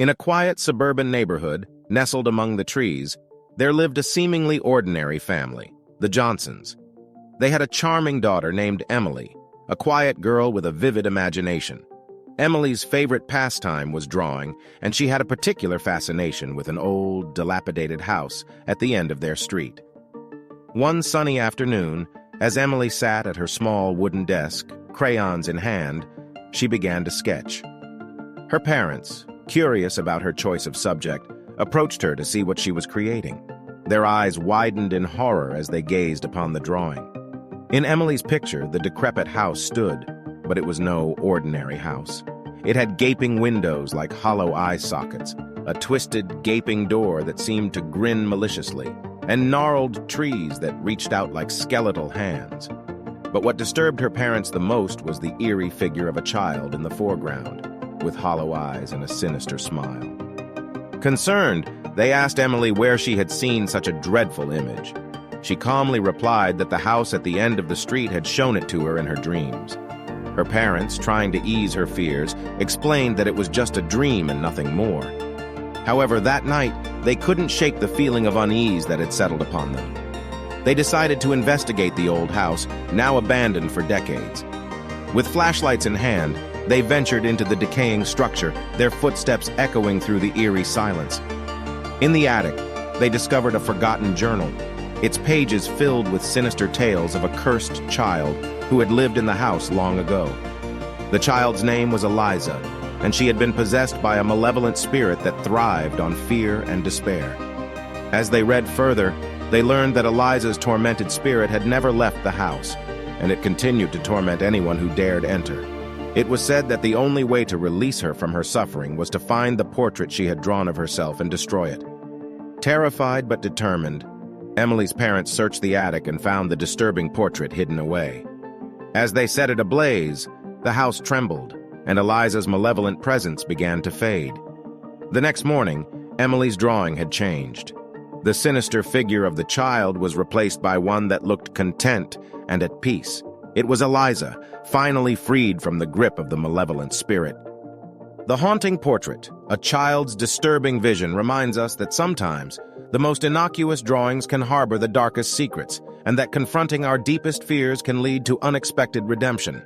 In a quiet suburban neighborhood, nestled among the trees, there lived a seemingly ordinary family, the Johnsons. They had a charming daughter named Emily, a quiet girl with a vivid imagination. Emily's favorite pastime was drawing, and she had a particular fascination with an old, dilapidated house at the end of their street. One sunny afternoon, as Emily sat at her small wooden desk, crayons in hand, she began to sketch. Her parents, curious about her choice of subject, approached her to see what she was creating. Their eyes widened in horror as they gazed upon the drawing. In Emily's picture, the decrepit house stood, but it was no ordinary house. It had gaping windows like hollow eye sockets, a twisted, gaping door that seemed to grin maliciously, and gnarled trees that reached out like skeletal hands. But what disturbed her parents the most was the eerie figure of a child in the foreground, with hollow eyes and a sinister smile. Concerned, they asked Emily where she had seen such a dreadful image. She calmly replied that the house at the end of the street had shown it to her in her dreams. Her parents, trying to ease her fears, explained that it was just a dream and nothing more. However, that night, they couldn't shake the feeling of unease that had settled upon them. They decided to investigate the old house, now abandoned for decades. With flashlights in hand, they ventured into the decaying structure, their footsteps echoing through the eerie silence. In the attic, they discovered a forgotten journal, its pages filled with sinister tales of a cursed child who had lived in the house long ago. The child's name was Eliza, and she had been possessed by a malevolent spirit that thrived on fear and despair. As they read further, they learned that Eliza's tormented spirit had never left the house, and it continued to torment anyone who dared enter. It was said that the only way to release her from her suffering was to find the portrait she had drawn of herself and destroy it. Terrified but determined, Emily's parents searched the attic and found the disturbing portrait hidden away. As they set it ablaze, the house trembled, and Eliza's malevolent presence began to fade. The next morning, Emily's drawing had changed. The sinister figure of the child was replaced by one that looked content and at peace. It was Eliza, finally freed from the grip of the malevolent spirit. The haunting portrait, a child's disturbing vision, reminds us that sometimes the most innocuous drawings can harbor the darkest secrets, and that confronting our deepest fears can lead to unexpected redemption.